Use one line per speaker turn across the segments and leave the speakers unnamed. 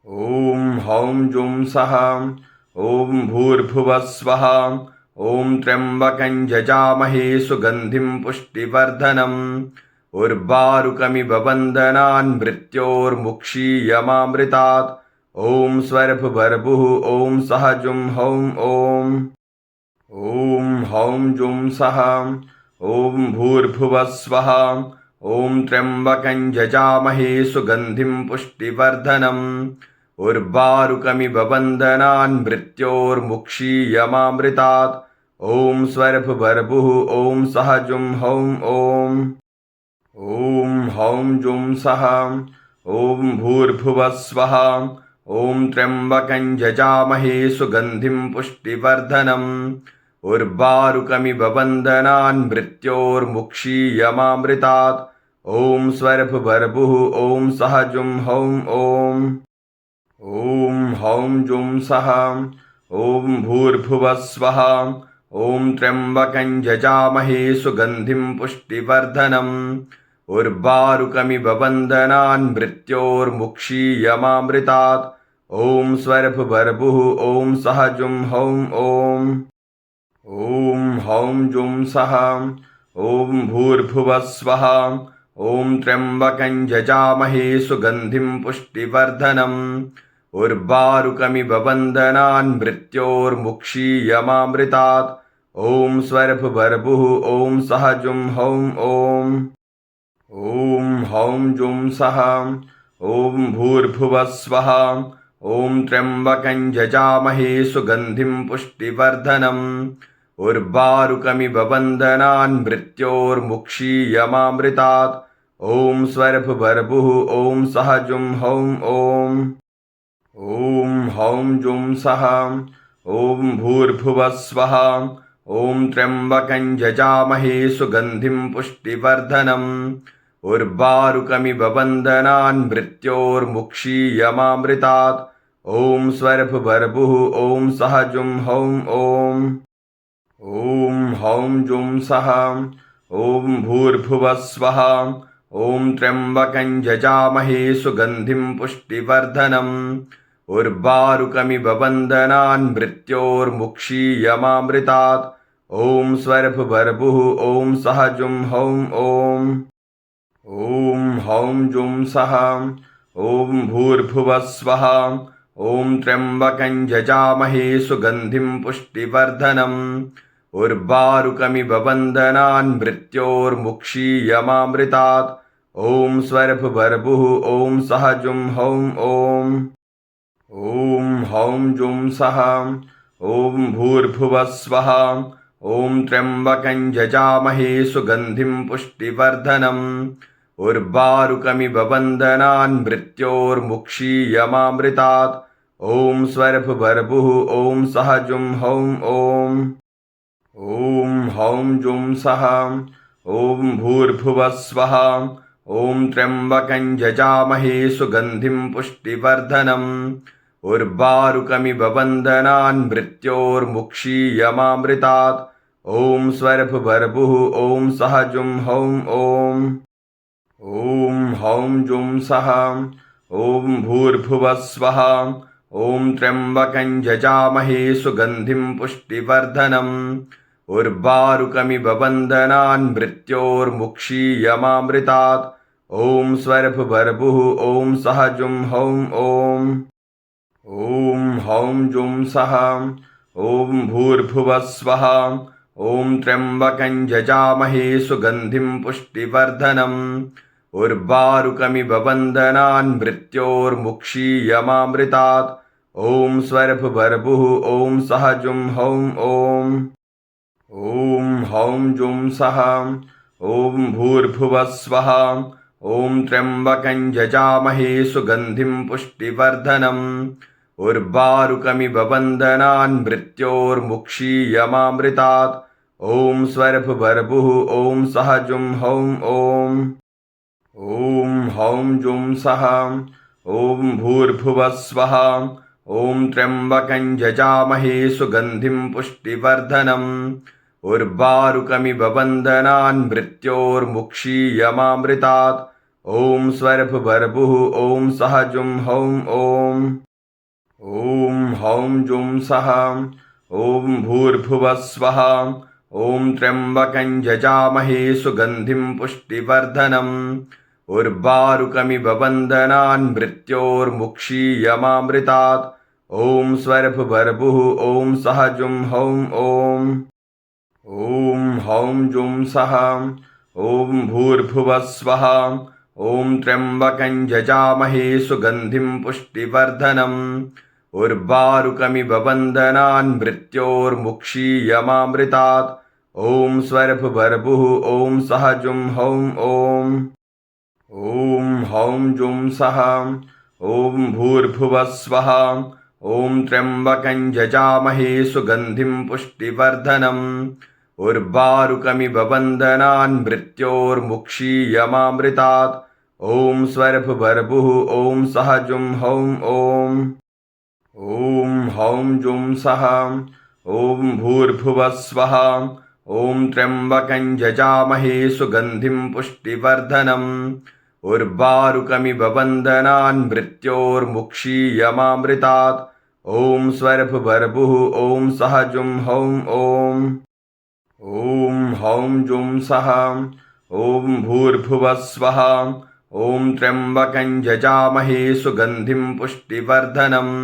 ॐ हौं जुं सः ॐ भूर्भुवः स्वः ॐ त्र्यम्बकं यजामहे सुगन्धिं पुष्टिवर्धनम् उर्वारुकमिव बन्धनान् मृत्योर्मुक्षीयमामृतात् ॐ स्वर्भुवर्भुः ॐ सः जुं हौं ॐ हौं जुं सः ॐ भूर्भुवः स्वः ॐ त्र्यम्बकं यजामहे सुगन्धिं पुष्टिवर्धनम् उर्वारुकमिव बन्धनान् मृत्योर्मुक्षीयमामृतात् ॐ स्वर्भुवर्भुः ॐ सः जुं हौं ॐ हौं जुं सः ॐ भूर्भुवः स्वः ॐ त्र्यम्बकं यजामहे सुगन्धिं पुष्टिवर्धनम् उर्वारुकमिव बन्धनान् मृत्योर्मुक्षीयमामृतात् ॐ स्वर्भुवर्भुः ॐ सः जुं हौं ॐ हौं जुं सः ॐ भूर्भुवः स्वः ॐ त्र्यम्बकं यजामहे सुगन्धिं पुष्टिवर्धनम् उर्वारुकमिव बन्धनान् मृत्योर्मुक्षीयमामृतात् ॐ स्वर्भुवर्भुः ॐ सः जुं हौं ॐ हौं जुं सः ॐ भूर्भुवः स्वः ॐ त्र्यम्बकं यजामहे सुगन्धिं पुष्टिवर्धनम् उर्वारुकमिव बन्धनान् मृत्योर्मुक्षीयमामृतात् ॐ स्वर्भुवर्भुः ॐ सः जुं हौं ॐ हौं जुं सः ॐ भूर्भुवः स्वः ॐ त्र्यम्बकं यजामहे सुगन्धिं पुष्टिवर्धनम् उर्वारुकमिव बन्धनान् मृत्योर्मुक्षीयमामृतात् ॐ स्वर्भुवर्भुः ॐ सः जुं हौं ॐ हौं जुं सः ॐ भूर्भुवः स्वः ॐ त्र्यम्बकं यजामहे सुगन्धिं पुष्टिवर्धनम् उर्वारुकमिव बन्धनान् मृत्योर्मुक्षीयमामृतात् ॐ स्वर्भुवर्भुः ॐ सः जुं हौं ॐ हौं जुं सः ॐ भूर्भुवः स्वः ॐ त्र्यम्बकं यजामहे सुगन्धिं पुष्टिवर्धनम् उर्वारुकमिव बन्धनान् मृत्योर्मुक्षीयमामृतात् ॐ स्वर्भुवर्भुः ॐ सः जुं हौं ॐ हौं जुं सः ॐ भूर्भुवः स्वः ॐ त्र्यम्बकं यजामहे सुगन्धिं पुष्टिवर्धनम् उर्वारुकमिव बन्धनान् मृत्योर्मुक्षीयमामृतात् ॐ स्वर्भुवर्भुः ॐ सः जुं हौं ॐ हौं जुं सः ॐ भूर्भुवः स्वः ॐ त्र्यम्बकं यजामहे सुगन्धिं पुष्टिवर्धनम् उर्वारुकमिव बन्धनान् मृत्योर्मुक्षीयमामृतात् ॐ स्वर्भुवर्भुः ॐ सः जुं हौं ॐ हौं जुं सः ॐ भूर्भुवः स्वः ॐ त्र्यम्बकं यजामहे सुगन्धिं पुष्टिवर्धनम् उर्वारुकमिव बन्धनान् मृत्योर्मुक्षीयमामृतात् ॐ स्वर्भुवर्भुः ॐ सः जुं हौं ॐ हौं जुं सः ॐ भूर्भुवः स्वः ॐ त्र्यम्बकं यजामहे सुगन्धिं पुष्टिवर्धनम् उर्वारुकमिव बन्धनान् मृत्योर्मुक्षीयमामृतात् ॐ स्वर्भुवर्भुः ॐ सः जुं हौं ॐ हौं जुं सः ॐ भूर्भुवः स्वः ॐ त्र्यम्बकं यजामहे सुगन्धिं पुष्टिवर्धनम् उर्वारुकमिव बन्धनान् मृत्योर्मुक्षीयमामृतात् ॐ स्वर्भुवर्भुः ॐ सः जुं हौं ॐ हौं जुं सः ॐ भूर्भुवः स्वः ॐ त्र्यम्बकं यजामहे सुगन्धिं पुष्टिवर्धनम् उर्वारुकमिव बन्धनान् मृत्योर्मुक्षीयमामृतात् ॐ स्वर्भुवर्भुः ॐ सः जुं हौं ॐ हौं जुं सः ॐ भूर्भुवः स्वः ॐ त्र्यम्बकं यजामहे सुगन्धिं पुष्टिवर्धनम् उर्वारुकमिव बन्धनान् मृत्योर्मुक्षीयमामृतात् ॐ स्वरभुभर्भुः ॐ सः जुं हौं ॐ हौं जुं सः ॐ भूर्भुवः स्वः ॐ त्र्यम्बकं यजामहे सुगन्धिं पुष्टिवर्धनम् उर्वारुकमिव बन्धनान् मृत्योर्मुक्षीयमामृतात् ॐ स्वरभुभर्भुः ॐ सः जुं हौं ॐ हौं जुं सः ॐ भूर्भुवः स्वः ॐ त्र्यम्बकं यजामहे सुगन्धिं पुष्टिवर्धनम् उर्वारुकमिव बन्धनान् मृत्योर्मुक्षीयमामृतात् ॐ स्वरभुभर्भुः ॐ सः जुं हौं ॐ हौं जुं सः ॐ भूर्भुवः स्वः ॐ त्र्यम्बकं यजामहे सुगन्धिं पुष्टिवर्धनम् उर्वारुकमिव बन्धनान् मृत्योर्मुक्षीयमामृतात् ॐ स्वरभुभर्भुः ॐ सः जुं हौं ॐ हौं जुं सः ॐ भूर्भुवः स्वः ॐ त्र्यम्बकं यजामहे सुगन्धिं पुष्टिवर्धनम् उर्वारुकमिव बन्धनान् मृत्योर्मुक्षीयमामृतात् ॐ स्वरभुभर्भुः ॐ सः जुं हौं ॐ हौं जुं सः ॐ भूर्भुवः स्वः ॐ त्र्यम्बकं यजामहे सुगन्धिं पुष्टिवर्धनम्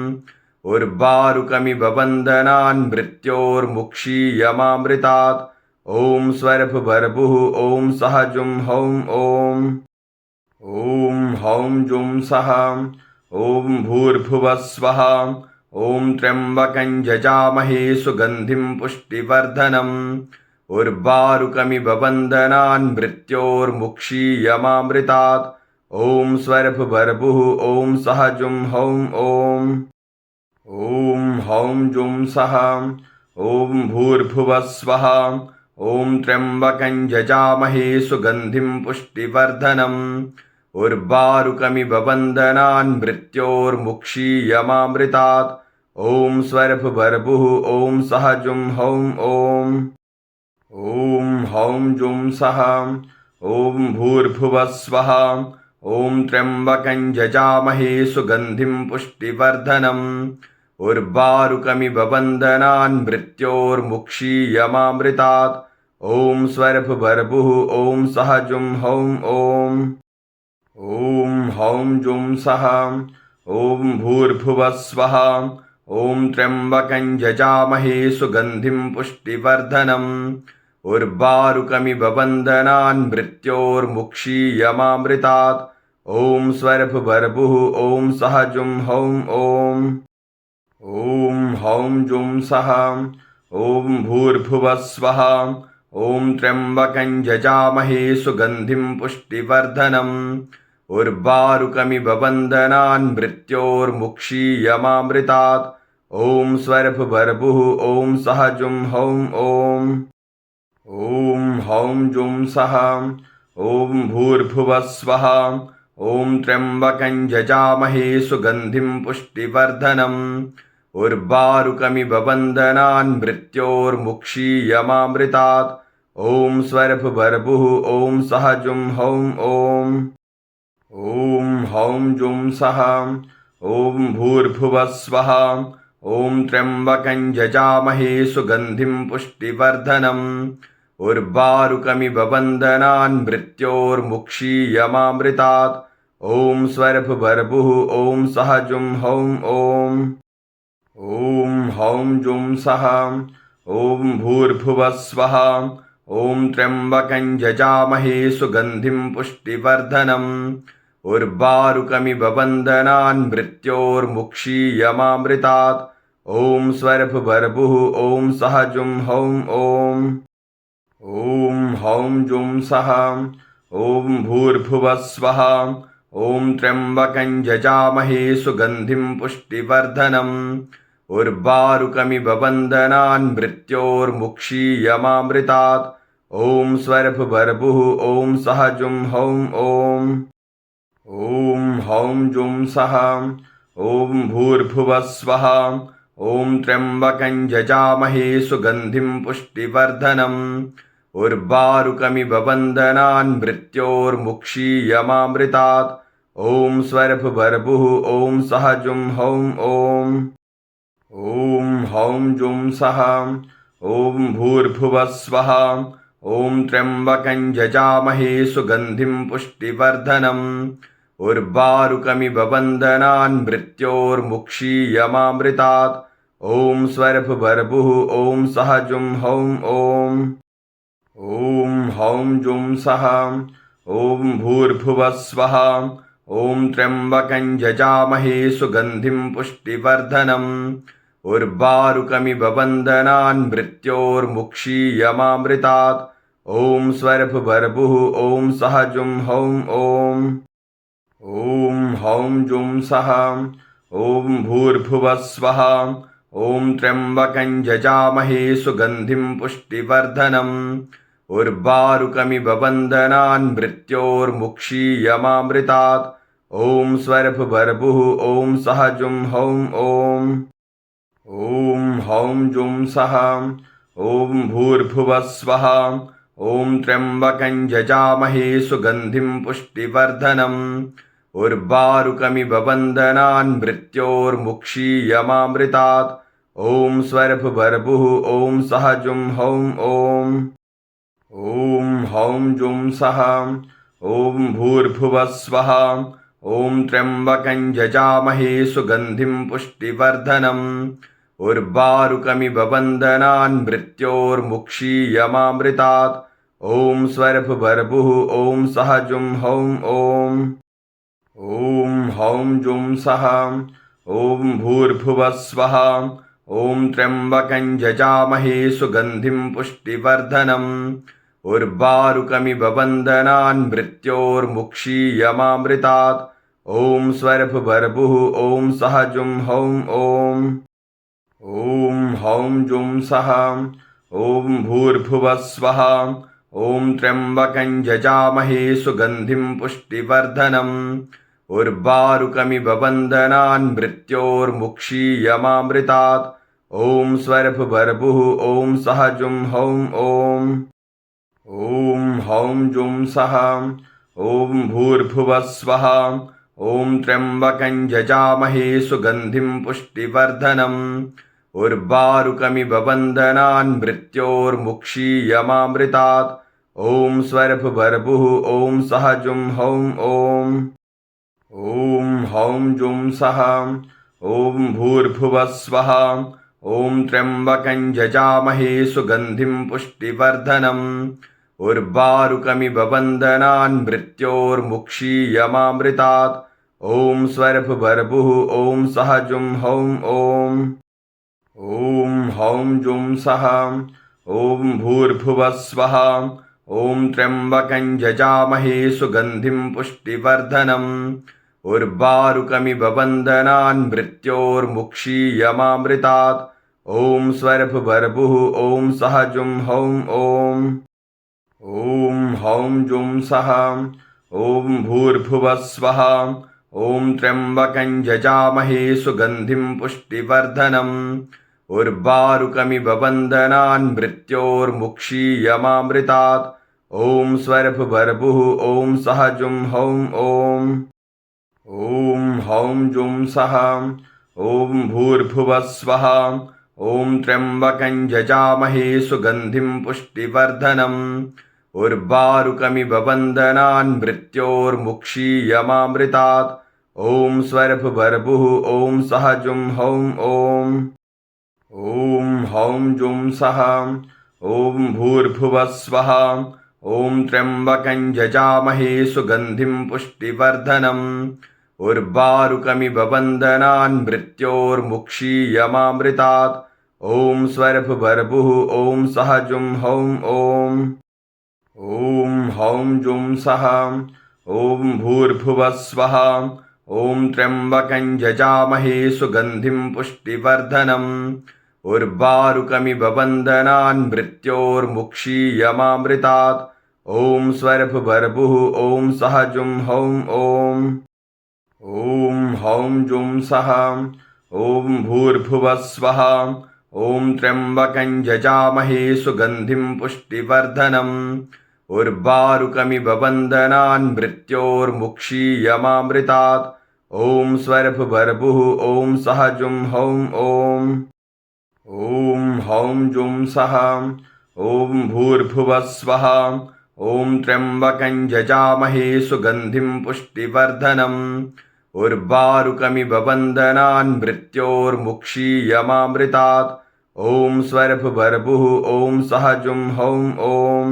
उर्वारुकमिव बन्धनान् मृत्योर्मुक्षीयमामृतात् ॐ स्वरभुभर्भुः ॐ सः जुं हौं ॐ हौं जुं सः ॐ भूर्भुवः स्वः ॐ त्र्यम्बकं यजामहे सुगन्धिं पुष्टिवर्धनम् उर्वारुकमिव बन्धनान् मृत्योर्मुक्षीयमामृतात् ॐ स्वरभुभर्भुः ॐ सः जुं हौं ॐ हौं जुं सः ॐ भूर्भुवः स्वः ॐ त्र्यम्बकं यजामहे सुगन्धिं पुष्टिवर्धनम् उर्वारुकमिव बन्धनान् मृत्योर्मुक्षीयमामृतात् ॐ स्वरभुभर्भुः ॐ सः जुं हौं ॐ हौं जुं सः ॐ भूर्भुवः स्वः ॐ त्र्यम्बकं यजामहे सुगन्धिं पुष्टिवर्धनम् उर्वारुकमिव बन्धनान् मृत्योर्मुक्षीयमामृतात् ॐ स्वरभुभर्भुः ॐ सः जुं हौं ॐ हौं जुं सः ॐ भूर्भुवः स्वः ॐ त्र्यम्बकं यजामहे सुगन्धिं पुष्टिवर्धनम् उर्वारुकमिव बन्धनान् मृत्योर्मुक्षीयमामृतात् ॐ स्वरभुभर्भुः ॐ सः जुं हौं ॐ हौं जुं सः ॐ भूर्भुवः स्वः ॐ त्र्यम्बकं यजामहे सुगन्धिं पुष्टिवर्धनम् उर्वारुकमिव बन्धनान् मृत्योर्मुक्षीयमामृतात् ॐ स्वरभुभर्भुः ॐ सः जुं हौं ॐ हौं जुं सः ॐ भूर्भुवः स्वः ॐ त्र्यम्बकं यजामहे सुगन्धिं पुष्टिवर्धनम् उर्वारुकमिव बन्धनान् मृत्योर्मुक्षीयमामृतात् ॐ स्वरभुभर्भुः ॐ सः जुं हौं ॐ हौं जुं सः ॐ भूर्भुवः स्वः ॐ त्र्यम्बकं यजामहे सुगन्धिं पुष्टिवर्धनम् उर्वारुकमिव बन्धनान् मृत्योर्मुक्षीयमामृतात् ॐ स्वरभुभर्भुः ॐ सः जुं हौं ॐ हौं जुं सः ॐ भूर्भुवः स्वः ॐ त्र्यम्बकं यजामहे सुगन्धिं पुष्टिवर्धनम् उर्वारुकमिव बन्धनान् मृत्योर्मुक्षीयमामृतात् ॐ स्वरभुभर्भुः ॐ सः जुं हौं ॐ हौं जुं सः ॐ भूर्भुवः स्वः ॐ त्र्यम्बकं यजामहे सुगन्धिं पुष्टिवर्धनम् उर्वारुकमिव बन्धनान् मृत्योर्मुक्षीयमामृतात् ॐ स्वरभुभर्भुः ॐ सः जुं हौं ॐ हौं जुं सः ॐ भूर्भुवः स्वः ॐ त्र्यम्बकं यजामहे सुगन्धिं पुष्टिवर्धनम् उर्वारुकमिव बन्धनान् मृत्योर्मुक्षीयमामृतात्। ॐ स्वरभुर्भुः ॐ सः जुं हौं ॐ हौं जुं सः ॐ भूर्भुवः स्वः। ॐ त्र्यम्बकं यजामहे सुगन्धिं पुष्टिवर्धनम्। उर्वारुकमिव बन्धनान् मृत्योर्मुक्षीयमामृतात्। ॐ स्वरभुर्भुः ॐ सः जुं हौं ॐ हौं जुं सः ॐ भूर्भुवः स्वः। ॐ त्र्यम्बकं यजामहे सुगन्धिं पुष्टिवर्धनम्। उर्वारुकमिव बन्धनान् मृत्योर्मुक्षीयमामृतात्। ॐ स्वरभुर्भुः ॐ सः जुं हौं ॐ हौं जुं सः ॐ भूर्भुवः स्वः। ॐ त्र्यम्बकं यजामहे सुगन्धिं पुष्टिवर्धनम्। उर्वारुकमिव बन्धनान् मृत्योर्मुक्षीयमामृतात्। ॐ स्वरभुर्भुः ॐ सः जुं हौं ॐ हौं जुं सः ॐ भूर्भुवः स्वः। ॐ त्र्यम्बकं यजामहे सुगन्धिं पुष्टिवर्धनम्। उर्वारुकमिव बन्धनान् मृत्योर्मुक्षीयमामृतात्। ॐ स्वरभुर्भुः ॐ सः जुं हौं ॐ हौं जुं सः ॐ भूर्भुवः स्वः। ॐ त्र्यम्बकं यजामहे सुगन्धिं पुष्टिवर्धनम्। उर्वारुकमिव बन्धनान् मृत्योर्मुक्षीयमामृतात्। ॐ स्वरभुर्भुः ॐ सः जुं हौं ॐ हौं जुं सः ॐ भूर्भुवः स्वः। ॐ त्र्यम्बकं यजामहे सुगन्धिं पुष्टिवर्धनम्। उर्वारुकमिव बन्धनान् मृत्योर्मुक्षीयमामृतात्। ॐ स्वरभुर्भुः ॐ सः जुं हौं ॐ हौं जुं सः ॐ भूर्भुवः स्वः। ॐ त्र्यम्बकं यजामहे सुगन्धिं पुष्टिवर्धनम्। उर्वारुकमिव बन्धनान् मृत्योर्मुक्षीयमामृतात्। ॐ स्वरभुर्भुः ॐ सः जुं हौं ॐ हौं जुं सः ॐ भूर्भुवः स्वः। ॐ त्र्यम्बकं यजामहे सुगन्धिं पुष्टिवर्धनम्। उर्वारुकमिव बन्धनान् मृत्योर्मुक्षीयमामृतात्। ॐ स्वरभुर्भुः ॐ सः जुं हौं ॐ हौं जुं सः ॐ भूर्भुवः स्वः। ॐ त्र्यम्बकं यजामहे सुगन्धिं पुष्टिवर्धनम्। उर्वारुकमिव बन्धनान् मृत्योर्मुक्षीयमामृतात्। ॐ स्वरभुर्भुः ॐ सः जुं हौं ॐ हौं जुं सः ॐ भूर्भुवः स्वः। ॐ त्र्यम्बकं यजामहे सुगन्धिं पुष्टिवर्धनम्। उर्वारुकमिव बन्धनान् मृत्योर्मुक्षीयमामृतात्। ॐ स्वरभुर्भुः ॐ सः जुं हौं ॐ हौं जुं सः ॐ भूर्भुवः स्वः। ॐ त्र्यम्बकं यजामहे सुगन्धिं पुष्टिवर्धनम्। उर्वारुकमिव बन्धनान् मृत्योर्मुक्षीयमामृतात्। ॐ स्वरभुर्भुः ॐ सः जुं हौं ॐ हौं जुं सः ॐ भूर्भुवः स्वः। ॐ त्र्यम्बकं यजामहे सुगन्धिं पुष्टिवर्धनम्। उर्वारुकमिव बन्धनान् मृत्योर्मुक्षीयमामृतात्। ॐ स्वरभुर्भुः ॐ सः जुं हौं ॐ हौं जुं सः ॐ भूर्भुवः स्वः। ॐ त्र्यम्बकं यजामहे सुगन्धिं पुष्टिवर्धनम्। उर्वारुकमिव बन्धनान् मृत्योर्मुक्षीयमामृतात्। ॐ स्वरभुर्भुः ॐ सः जुं हौं ॐ हौं जुं सः ॐ भूर्भुवः स्वः। ॐ त्र्यम्बकं यजामहे सुगन्धिं पुष्टिवर्धनम्। उर्वारुकमिव बन्धनान् मृत्योर्मुक्षीयमामृतात्। ॐ स्वरभुर्भुः ॐ सः जुं हौं ॐ हौं जुं सः ॐ भूर्भुवः स्वः। ॐ त्र्यम्बकं यजामहे सुगन्धिं पुष्टिवर्धनम् उर्वारुकमिव बन्धनान् मृत्योर्मुक्षीयमामृतात् ॐ स्वरभुर्भुः ॐ सहजुं हौं ॐ हौं जुं सः ॐ भूर्भुवः स्वः ॐ त्र्यम्बकं यजामहे सुगन्धिं पुष्टिवर्धनम् उर्वारुकमिव बन्धनान् मृत्योर्मुक्षीयमामृतात् ॐ स्वरभुर्भुः ॐ सहजुं हौं ॐ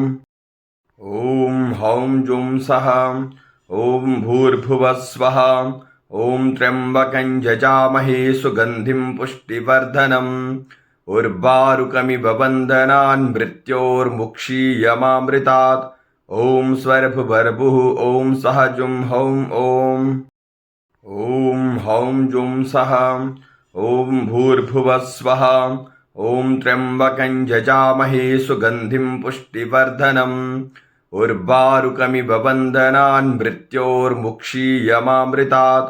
हौं जुं सः ॐ भूर्भुवः स्वः ॐ त्र्यम्बकं यजामहे सुगन्धिं पुष्टिवर्धनम् उर्वारुकमिव बन्धनान् मृत्योर्मुक्षीयमामृतात् ॐ स्वरभुर्भुः ॐ सहजुं हौं ॐ हौं जुं सः ॐ भूर्भुवः स्वः ॐ त्र्यम्बकं यजामहे सुगन्धिं पुष्टिवर्धनम् उर्वारुकमिव बन्धनान् मृत्योर्मुक्षीयमामृतात्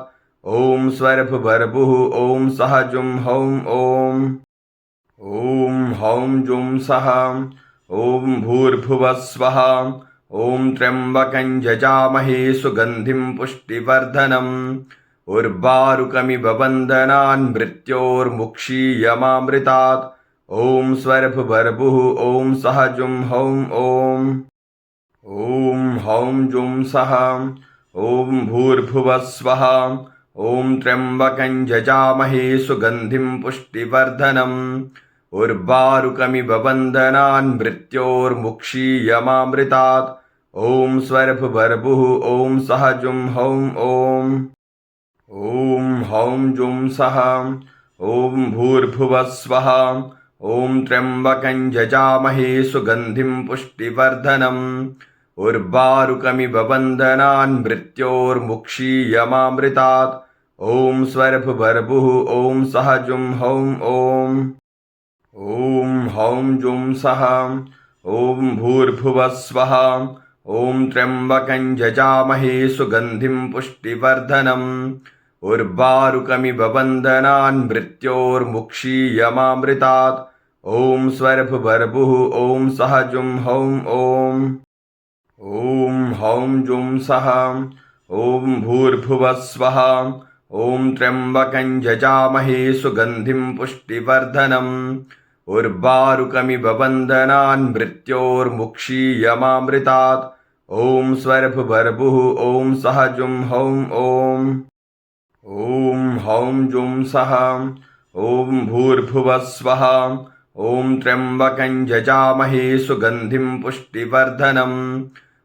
ॐ स्वरभुर्भुः ॐ सहजुं हौं ॐ हौं जुं सः ॐ भूर्भुवः स्वः ॐ त्र्यम्बकं यजामहे सुगन्धिं पुष्टिवर्धनम् उर्वारुकमिव बन्धनान् मृत्योर्मुक्षीयमामृतात् ॐ स्वरभुर्भुः ॐ सहजुं हौं ॐ हौं जुं सः ॐ भूर्भुवः स्वः ॐ त्र्यम्बकं यजामहे सुगन्धिं पुष्टिवर्धनम् उर्वारुकमिव बन्धनान् मृत्योर्मुक्षीयमामृतात् ॐ स्वरभुर्भुः ॐ सहजुं हौं ॐ हौं जुं सः ॐ भूर्भुवः स्वः ॐ त्र्यम्बकं यजामहे सुगन्धिं पुष्टिवर्धनम् उर्वारुकमिव बन्धनान् मृत्योर्मुक्षीयमामृतात् ॐ स्वरभुर्भुः ॐ सहजुं हौं ॐ हौं जुं सः ॐ भूर्भुवः स्वः ॐ त्र्यम्बकं यजामहे सुगन्धिं पुष्टिवर्धनम् उर्वारुकमिव बन्धनान् मृत्योर्मुक्षीयमामृतात् ॐ स्वरभुर्भुः ॐ सहजुं हौं ॐ हौं जुं सः ॐ भूर्भुवः स्वः ॐ त्र्यम्बकं यजामहे सुगन्धिं पुष्टिवर्धनम् उर्वारुकमिव बन्धनान् मृत्योर्मुक्षीयमामृतात् ॐ स्वरभुर्भुः ॐ सहजुं हौं ॐ हौं जुं सः ॐ भूर्भुवः स्वः ॐ त्र्यम्बकं यजामहे सुगन्धिं पुष्टिवर्धनम्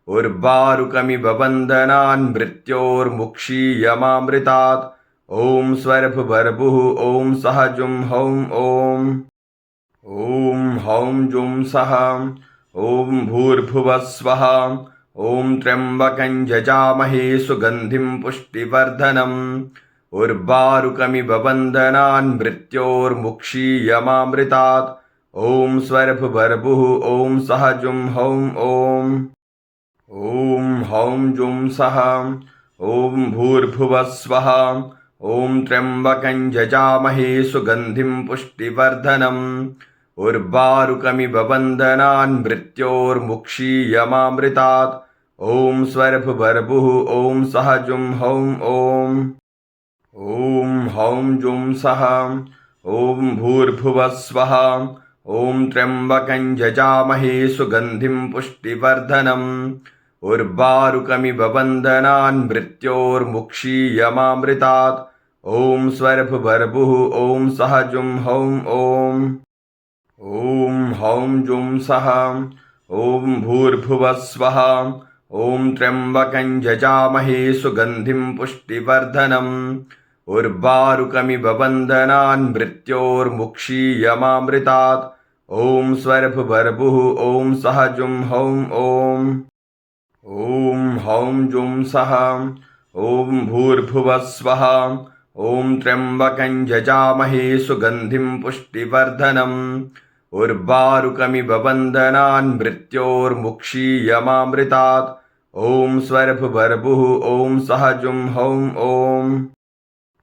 उर्वारुकमिव बन्धनान् मृत्योर्मुक्षीयमामृतात् ॐ स्वरभुर्भुः ॐ सहजुं हौं ॐ हौं जुं सः ॐ भूर्भुवः स्वः ॐ त्र्यम्बकं यजामहे सुगन्धिं पुष्टिवर्धनम् उर्वारुकमिव बन्धनान् मृत्योर्मुक्षीयमामृतात् ॐ स्वरभुर्भुः ॐ सहजुं हौं ॐ हौं जुं सः ॐ भूर्भुवः स्वः ॐ त्र्यम्बकं यजामहे सुगन्धिं पुष्टिवर्धनम् उर्वारुकमिव बन्धनान् मृत्योर्मुक्षीयमामृतात् ॐ स्वरभुर्भुः ॐ सहजुं हौं ॐ हौं जुं सः ॐ भूर्भुवः स्वः ॐ त्र्यम्बकं यजामहे सुगन्धिं पुष्टिवर्धनम् उर्वारुकमिव बन्धनान् मृत्योर्मुक्षीयमामृतात् ॐ स्वरभुर्भुः ॐ सहजुं हौं ॐ हौं जुं सः ॐ भूर्भुवः स्वः ॐ त्र्यम्बकं यजामहे सुगन्धिं पुष्टिवर्धनम् उर्वारुकमिव बन्धनान् मृत्योर्मुक्षीयमामृतात् ॐ स्वरभुर्भुः ॐ सहजुं हौं ॐ हौं जुं सः ॐ भूर्भुवः स्वः ॐ त्र्यम्बकं यजामहे सुगन्धिं पुष्टिवर्धनम् उर्वारुकमिव बन्धनान् मृत्योर्मुक्षीयमामृतात् ॐ स्वरभुर्भुः ॐ सहजुं हौं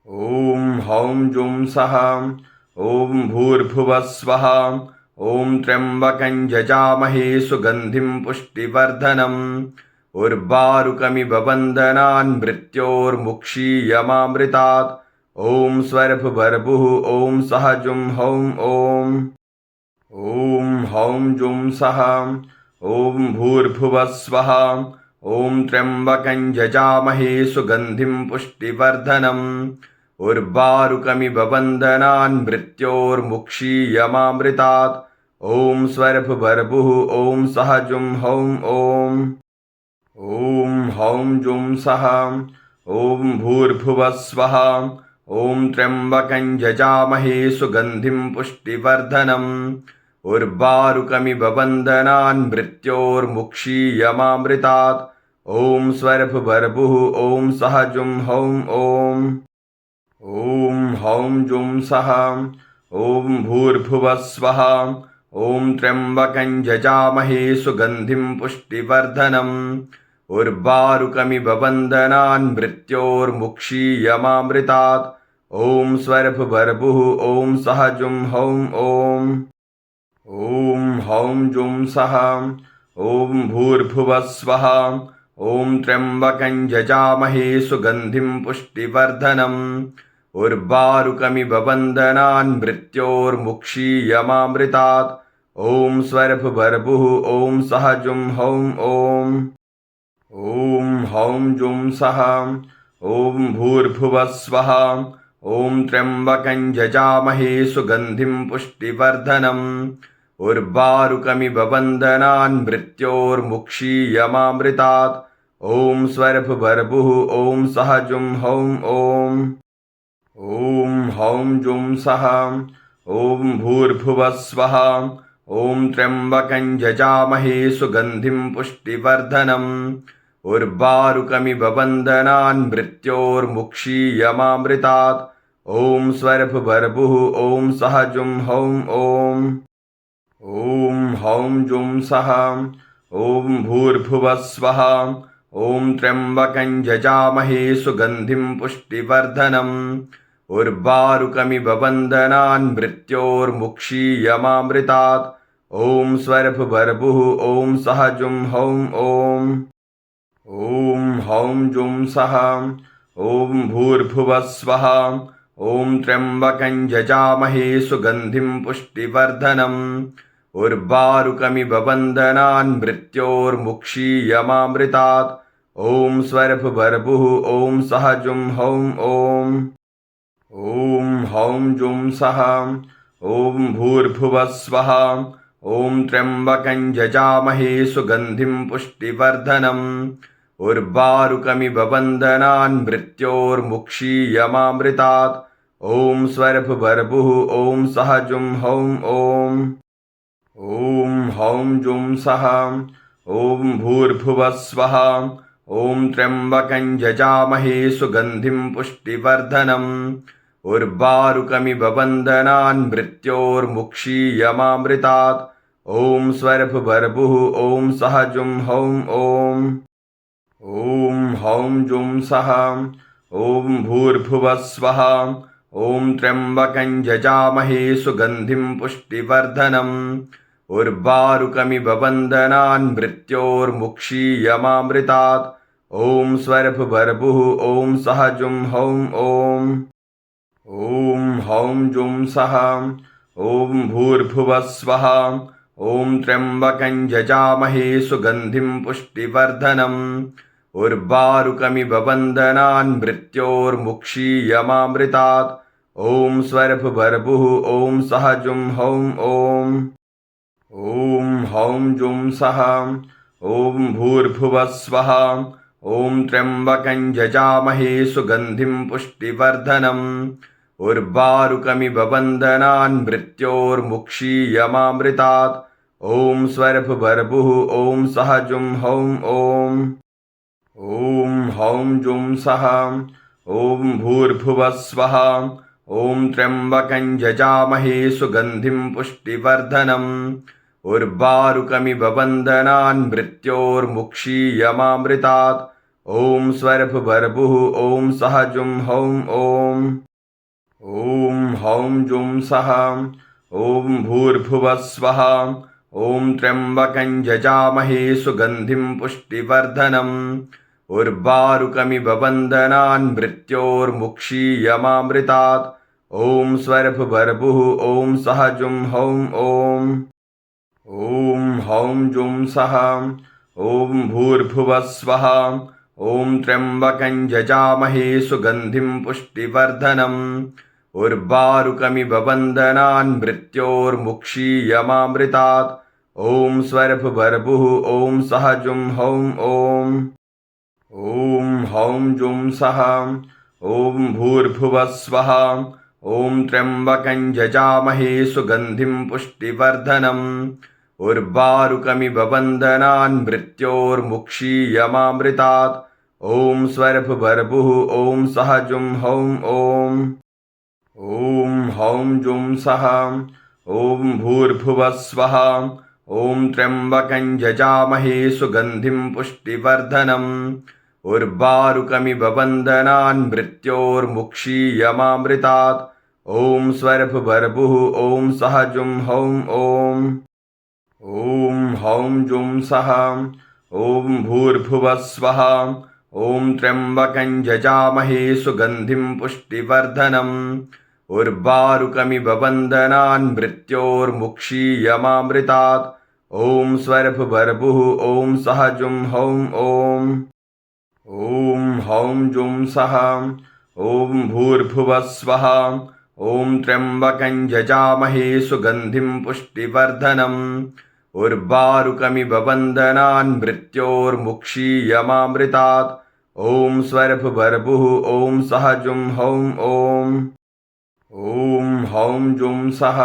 ॐ हौं जुं सः ॐ भूर्भुवः स्वः। ॐ त्र्यम्बकं यजामहे सुगन्धिं पुष्टिवर्धनम् उर्वारुकमिव बन्धनान् मृत्योर्मुक्षीयमामृतात्। ॐ स्वरभुर्भुः ॐ सः जुं हौं ॐ हौं जुं सः। ॐ भूर्भुवः स्वः। ॐ त्र्यम्बकं यजामहे सुगन्धिं पुष्टिवर्धनम् उर्वारुकमिव बन्धनान् मृत्योर्मुक्षीयमामृतात्। ॐ स्वरभुर्भुः ॐ सः जुं हौं ॐ हौं जुं सः। ॐ भूर्भुवः स्वः। ॐ त्र्यम्बकं यजामहे सुगन्धिं पुष्टिवर्धनम् उर्वारुकमिव बन्धनान् मृत्योर्मुक्षीयमामृतात्। ॐ स्वरभुर्भुः ॐ सः जुं हौं ॐ हौं जुं सः। ॐ भूर्भुवः स्वः। ॐ त्र्यम्बकं यजामहे सुगन्धिं पुष्टिवर्धनम् उर्वारुकमिव बन्धनान् मृत्योर्मुक्षीयमामृतात्। ॐ स्वरभुर्भुः ॐ सः जुं हौं ॐ हौं जुं सः। ॐ भूर्भुवः स्वः। ॐ त्र्यम्बकं यजामहे सुगन्धिं पुष्टिवर्धनम् उर्वारुकमिव बन्धनान् मृत्योर्मुक्षीयमामृतात्। ॐ स्वरभुर्भुः ॐ सः जुं हौं ॐ हौं जुं सः। ॐ भूर्भुवः स्वः। ॐ त्र्यम्बकं यजामहे सुगन्धिं पुष्टिवर्धनम् उर्वारुकमिव बन्धनान् मृत्योर्मुक्षीयमामृतात्। ॐ स्वरभुर्भुः ॐ सः जुं हौं ॐ हौं जुं सः। ॐ भूर्भुवः स्वः। ॐ त्र्यम्बकं यजामहे सुगन्धिं पुष्टिवर्धनम् उर्वारुकमिव बन्धनान् मृत्योर्मुक्षीयमामृतात्। ॐ स्वरभुर्भुः ॐ सः जुं हौं ॐ हौं जुं सः। ॐ भूर्भुवः स्वः। ॐ त्र्यम्बकं यजामहे सुगन्धिं पुष्टिवर्धनम् उर्वारुकमिव बन्धनान् मृत्योर्मुक्षीयमामृतात्। ॐ स्वरभुर्भुः ॐ सः जुं हौं ॐ हौं जुं सः। ॐ भूर्भुवः स्वः। ॐ त्र्यम्बकं यजामहे सुगन्धिं पुष्टिवर्धनम् उर्वारुकमिव बन्धनान् मृत्योर्मुक्षीयमामृतात्। ॐ स्वरभुर्भुः ॐ सः जुं हौं ॐ हौं जुं सः। ॐ भूर्भुवः स्वः। ॐ त्र्यम्बकं यजामहे सुगन्धिं पुष्टिवर्धनम् उर्वारुकमिव बन्धनान् मृत्योर्मुक्षीयमामृतात्। ॐ स्वरभुर्भुः ॐ सः जुं हौं ॐ हौं जुं सः। ॐ भूर्भुवः स्वः। ॐ त्र्यम्बकं यजामहे सुगन्धिं पुष्टिवर्धनम् उर्वारुकमिव बन्धनान् मृत्योर्मुक्षीयमामृतात्। ॐ स्वरभुर्भुः ॐ सः जुं हौं ॐ हौं जुं सः। ॐ भूर्भुवः स्वः। ॐ त्र्यम्बकं यजामहे सुगन्धिं पुष्टिवर्धनम् उर्वारुकमिव बन्धनान् मृत्योर्मुक्षीयमामृतात्। ॐ स्वरभुर्भुः ॐ सः जुं हौं ॐ हौं जुं सः। ॐ भूर्भुवः स्वः। ॐ त्र्यम्बकं यजामहे सुगन्धिं पुष्टिवर्धनम् उर्वारुकमिव बन्धनान् मृत्योर्मुक्षीयमामृतात्। ॐ स्वरभुर्भुः ॐ सः जुं हौं ॐ हौं जुं सः। ॐ भूर्भुवः स्वः। ॐ त्र्यम्बकं यजामहे सुगन्धिं पुष्टिवर्धनम् उर्वारुकमिव बन्धनान् मृत्योर्मुक्षीयमामृतात्। ॐ स्वरभुर्भुः ॐ सः जुं हौं ॐ हौं जुं सः। ॐ भूर्भुवः स्वः। ॐ त्र्यम्बकं यजामहे सुगन्धिं पुष्टिवर्धनम् उर्वारुकमिव बन्धनान् मृत्योर्मुक्षीयमामृतात्। ॐ स्वरभुर्भुः ॐ सः जुं हौं ॐ ॐ हौं जुं सः ॐ भूर्भुवः स्वः ॐ त्र्यम्बकं यजामहे सुगन्धिं पुष्टिवर्धनम् उर्वारुकमिव बन्धनान् मृत्योर्मुक्षीयमामृतात् ॐ स्वरभुर्भुः ॐ सः जुं हौं ॐ हौं जुं सः ॐ भूर्भुवः स्वः ॐ त्र्यम्बकं यजामहे सुगन्धिं पुष्टिवर्धनम् उर्वारुकमिव बन्धनान् मृत्योर्मुक्षीयमामृतात् ॐ स्वरभुर्भुः ॐ सः जुं हौं ॐ हौं जुं सः ॐ भूर्भुवः स्वः ॐ त्र्यम्बकं यजामहे सुगन्धिं पुष्टिवर्धनम् उर्वारुकमिव बन्धनान् मृत्योर्मुक्षीयमामृतात् ॐ स्वरभुर्भुः ॐ सः जुं हौं ॐ हौं जुं सः ॐ भूर्भुवः स्वः ॐ त्र्यम्बकं यजामहे सुगन्धिं पुष्टिवर्धनम् उर्वारुकमिव बन्धनान् मृत्योर्मुक्षीयमामृतात् ॐ स्वरभुर्भुः ॐ सः जुं हौं ॐ हौं जुं सः ॐ भूर्भुवः स्वः ॐ त्र्यम्बकं यजामहे सुगन्धिं पुष्टिवर्धनम् उर्वारुकमिव बन्धनान् मृत्योर्मुक्षीयमामृतात् ॐ स्वरभुर्भुः ॐ सः जुं हौं ॐ हौं जुं सः ॐ भूर्भुवः स्वः ॐ त्र्यम्बकं यजामहे सुगन्धिं पुष्टिवर्धनम् उर्वारुकमिव बन्धनान् मृत्योर्मुक्षीयमामृतात् ॐ स्वरभुर्भुः ॐ सः जुं हौं ॐ हौं जुं सः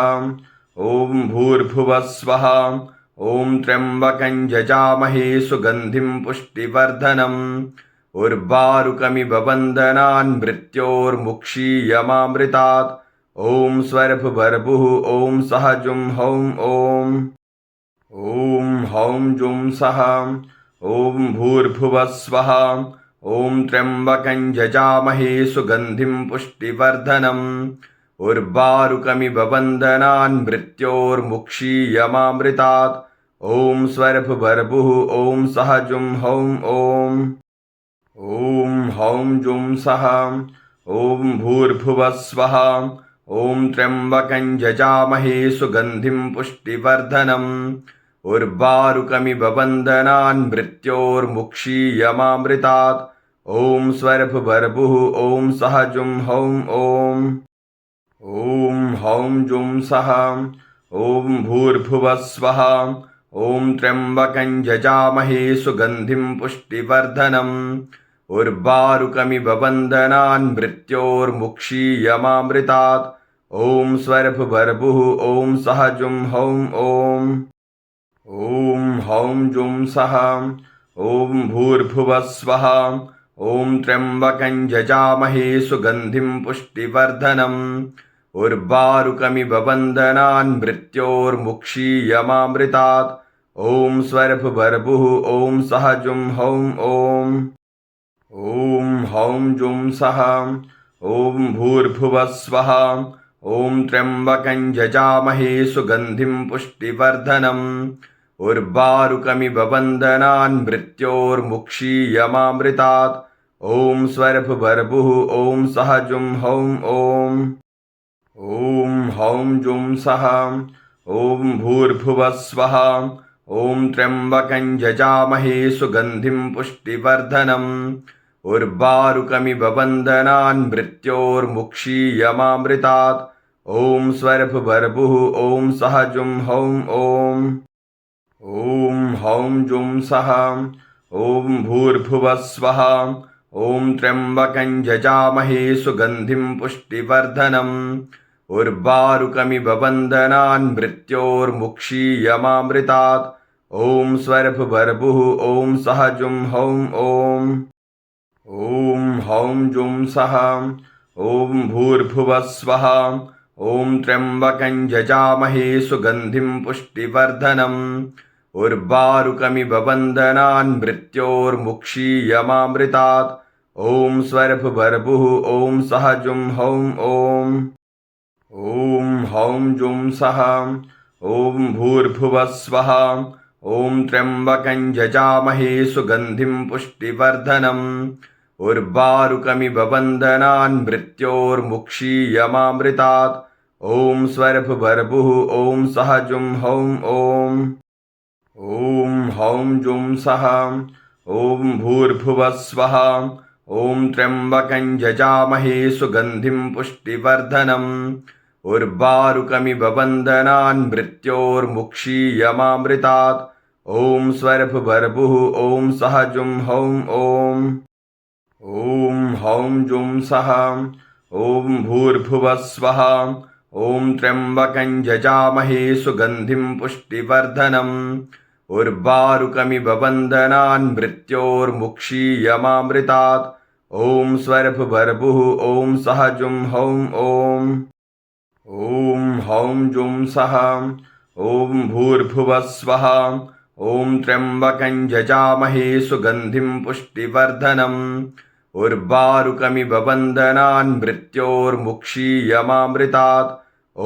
ॐ भूर्भुवः स्वः ॐ त्र्यम्बकं यजामहे सुगन्धिं पुष्टिवर्धनम् उर्वारुकमिव बन्धनान् मृत्योर्मुक्षीयमामृतात् ॐ स्वरभुर्भुः ॐ सः जुं हौं ॐ हौं जुं सः ॐ भूर्भुवः स्वः ॐ त्र्यम्बकं यजामहे सुगन्धिं पुष्टिवर्धनम् उर्वारुकमिव बन्धनान् मृत्योर्मुक्षीयमामृतात् ॐ स्वरभुर्भुः ॐ सः जुं हौं ॐ हौं जुं सः ॐ भूर्भुवः स्वः ॐ त्र्यम्बकं यजामहे सुगन्धिं पुष्टिवर्धनम् उर्वारुकमिव बन्धनान् मृत्योर्मुक्षीयमामृतात् ॐ स्वरभुर्भुः ॐ सः जुं हौं ॐ हौं जुं सः ॐ भूर्भुवः स्वः ॐ त्र्यम्बकं यजामहे सुगन्धिं पुष्टिवर्धनम् उर्वारुकमिव बन्धनान् मृत्योर्मुक्षीयमामृतात् ॐ स्वरभुर्भुः ॐ सः जुं हौं ॐ हौं जुं सः ॐ भूर्भुवः स्वः ॐ त्र्यम्बकं यजामहे सुगन्धिं पुष्टिवर्धनम् उर्वारुकमिव बन्धनान् मृत्योर्मुक्षीयमामृतात् ॐ स्वरभुर्भुः ॐ सः जुं हौं ॐ हौं जुं सः ॐ भूर्भुवः स्वः ॐ त्र्यम्बकं यजामहे सुगन्धिं पुष्टिवर्धनम् उर्वारुकमिव बन्धनान् मृत्योर्मुक्षीयमामृतात् ॐ स्वरभुर्भुः ॐ सः जुं हौं ॐ हौं जुं सः ॐ भूर्भुवः स्वः ॐ त्र्यम्बकं यजामहे सुगन्धिं पुष्टिवर्धनम् उर्वारुकमिव बन्धनान् मृत्योर्मुक्षीयमामृतात् ॐ स्वरभुर्भुः ॐ सः जुं हौं ॐ हौं जुं सः ॐ भूर्भुवः स्वः ॐ त्र्यम्बकं यजामहे सुगन्धिं पुष्टिवर्धनम् उर्वारुकमिव बन्धनान् मृत्योर्मुक्षीयमामृतात् ॐ स्वरभुर्भुः ॐ सः जुं हौं ॐ हौं जुं सः ॐ भूर्भुवः स्वः ॐ त्र्यम्बकं यजामहे सुगन्धिं पुष्टिवर्धनम् उर्वारुकमिव बन्धनान् मृत्योर्मुक्षीयमामृतात् ॐ स्वरभुभर्भुः ॐ सः जुं हौं ॐ हौं जुं सः ॐ भूर्भुवः स्वः ॐ त्र्यम्बकं यजामहे सुगन्धिं पुष्टिवर्धनम् उर्वारुकमिव बन्धनान् मृत्योर्मुक्षीयमामृतात् ॐ स्वरभुभर्भुः ॐ सः जुं हौं ॐ हौं जुं सः ॐ भूर्भुवः स्वः ॐ त्र्यम्बकं यजामहे सुगन्धिं पुष्टिवर्धनम् उर्वारुकमिव बन्धनान् मृत्योर्मुक्षीयमामृतात् ॐ स्वरभुभर्भुः ॐ सः जुं हौं ॐ हौं जुं सः ॐ भूर्भुवः स्वः ॐ त्र्यम्बकं यजामहे सुगन्धिं पुष्टिवर्धनम् उर्वारुकमिव बन्धनान् मृत्योर्मुक्षीयमामृतात् ॐ स्वरभुभर्भुः ॐ सः जुं हौं ॐ हौं जुं सः ॐ भूर्भुवः स्वः ॐ त्र्यम्बकं यजामहे सुगन्धिं पुष्टिवर्धनम् उर्वारुकमिव बन्धनान् मृत्योर्मुक्षीयमामृतात्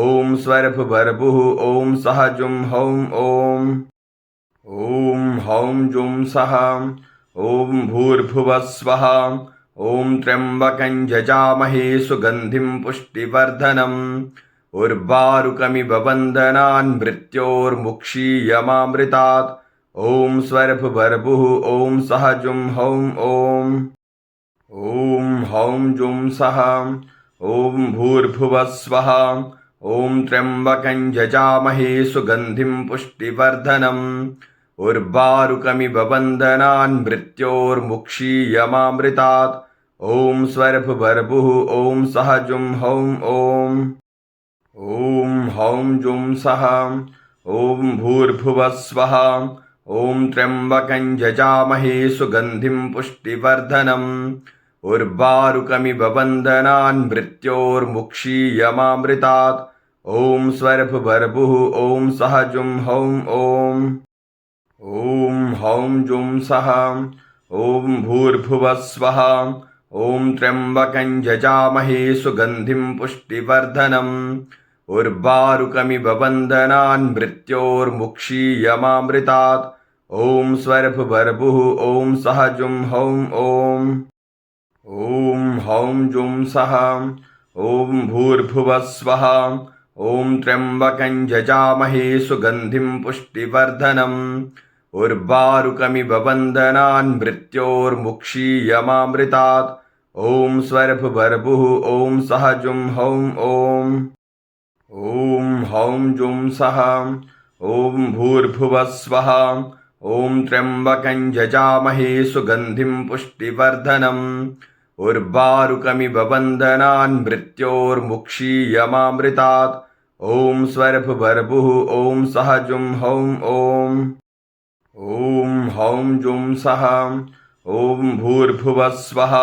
ॐ स्वरभुभर्भुः ॐ सः जुं हौं ॐ हौं जुं सः ॐ भूर्भुवः स्वः ॐ त्र्यम्बकं यजामहे सुगन्धिं पुष्टिवर्धनम् उर्वारुकमिव बन्धनान् मृत्योर्मुक्षीयमामृतात् ॐ स्वरभुभर्भुः ॐ सः जुं हौं ॐ हौं जुं सः ॐ भूर्भुवः स्वः ॐ त्र्यम्बकं यजामहे सुगन्धिं पुष्टिवर्धनम् उर्वारुकमिव बन्धनान् मृत्योर्मुक्षीयमामृतात् ॐ स्वरभुभर्भुः ॐ सः जुं हौं ॐ हौं जुं सः ॐ भूर्भुवः स्वः ॐ त्र्यम्बकं यजामहे सुगन्धिं पुष्टिवर्धनम् उर्वारुकमिव बन्धनान् मृत्योर्मुक्षीयमामृतात् ॐ स्वरभुभर्भुः ॐ सः जुं हौं ॐ हौं जुं सः ॐ भूर्भुवः स्वः ॐ त्र्यम्बकं यजामहे सुगन्धिं पुष्टिवर्धनम् उर्वारुकमिव बन्धनान् मृत्योर्मुक्षीयमामृतात् ॐ स्वरभुभर्भुः ॐ सः जुं हौं ॐ हौं जुं सः ॐ भूर्भुवः स्वः ॐ त्र्यम्बकं यजामहे सुगन्धिं पुष्टिवर्धनम् उर्वारुकमिव बन्धनान् मृत्योर्मुक्षीयमामृतात् ॐ स्वरभुभर्भुः ॐ सः जुं हौं ॐ हौं जुं सः ॐ भूर्भुवः स्वः ॐ त्र्यम्बकं यजामहे सुगन्धिं पुष्टिवर्धनम् उर्वारुकमिव बन्धनान् मृत्योर्मुक्षीयमामृतात् ॐ स्वरभुभर्भुः ॐ सः जुं हौं ॐ हौं जुं सः ॐ भूर्भुवः स्वः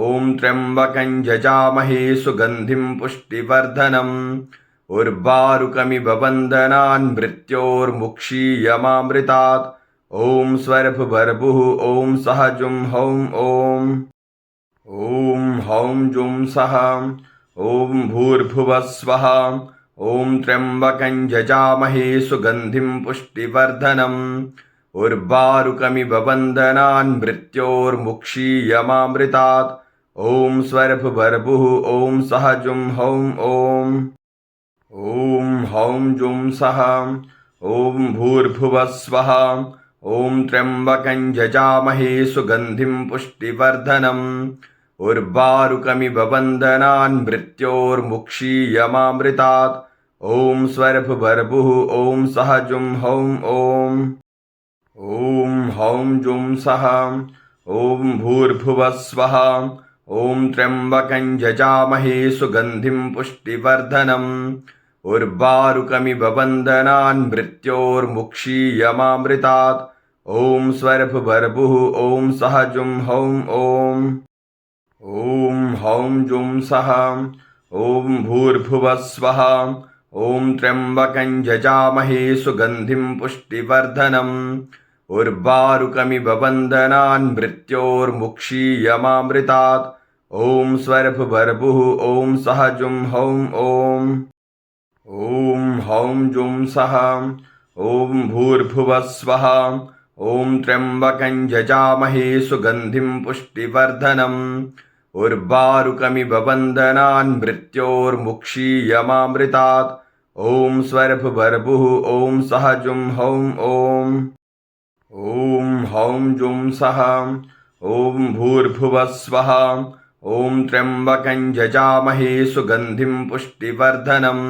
ॐ त्र्यम्बकं यजामहे सुगन्धिं पुष्टिवर्धनम् उर्वारुकमिव बन्धनान् मृत्योर्मुक्षीयमामृतात् ॐ स्वरभुभर्भुः ॐ सः जुं हौं ॐ हौं जुं सः ॐ भूर्भुवः स्वः ॐ त्र्यम्बकं यजामहे सुगन्धिं पुष्टिवर्धनम् उर्वारुकमिव बन्धनान् मृत्योर्मुक्षीयमामृतात् ॐ स्वरभुभर्भुः ॐ सः जुं हौं ॐ हौं जुं सः ॐ भूर्भुवः स्वः ॐ त्र्यम्बकं यजामहे सुगन्धिं पुष्टिवर्धनम् उर्वारुकमिव बन्धनान् मृत्योर्मुक्षीयमामृतात् ॐ स्वरभुभर्भुः ॐ सः जुं हौं ॐ हौं जुं सः ॐ भूर्भुवः स्वः ॐ त्र्यम्बकं यजामहे सुगन्धिं पुष्टिवर्धनम् उर्वारुकमिव बन्धनान् मृत्योर्मुक्षीयमामृतात् ॐ स्वरभुभर्भुः ॐ सः जुं हौं ॐ हौं जुं सः ॐ भूर्भुवः स्वः ॐ त्र्यम्बकं यजामहे सुगन्धिं पुष्टिवर्धनम् उर्वारुकमिव बन्धनान् मृत्योर्मुक्षीयमामृतात्। ॐ स्वरभुर्भुः ॐ सः जुं हौं ॐ हौं जुं सः। ॐ भूर्भुवः स्वः। ॐ त्र्यम्बकं यजामहे सुगन्धिं पुष्टिवर्धनम्। उर्वारुकमिव बन्धनान् मृत्योर्मुक्षीयमामृतात्। ॐ स्वरभुर्भुः ॐ सः जुं हौं ॐ हौं जुं सः। ॐ भूर्भुवः स्वः। ॐ त्र्यम्बकं यजामहे सुगन्धिं पुष्टिवर्धनम्।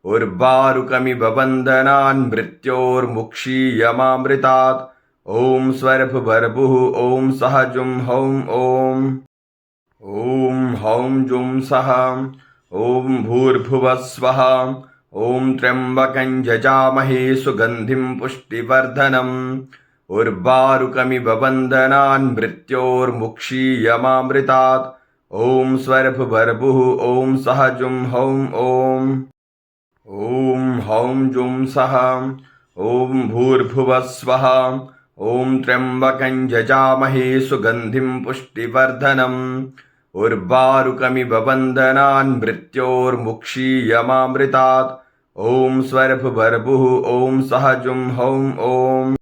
उर्वारुकमिव बन्धनान् मृत्योर्मुक्षीयमामृतात्। ॐ स्वरभुर्भुः ॐ सः जुं हौं ॐ हौं जुं सः। ॐ भूर्भुवः स्वः। ॐ त्र्यम्बकं यजामहे सुगन्धिं पुष्टिवर्धनम्। उर्वारुकमिव बन्धनान् मृत्योर्मुक्षीयमामृतात्। ॐ स्वरभुर्भुः ॐ सः जुं हौं ॐ हौं जुं सः। ॐ भूर्भुवः स्वः। ॐ त्र्यम्बकं यजामहे सुगन्धिं पुष्टिवर्धनम्। उर्वारुकमिव बन्धनान् मृत्योर्मुक्षीयमामृतात्। ॐ स्वरभुर्भुः ॐ सः जुं हौं ॐ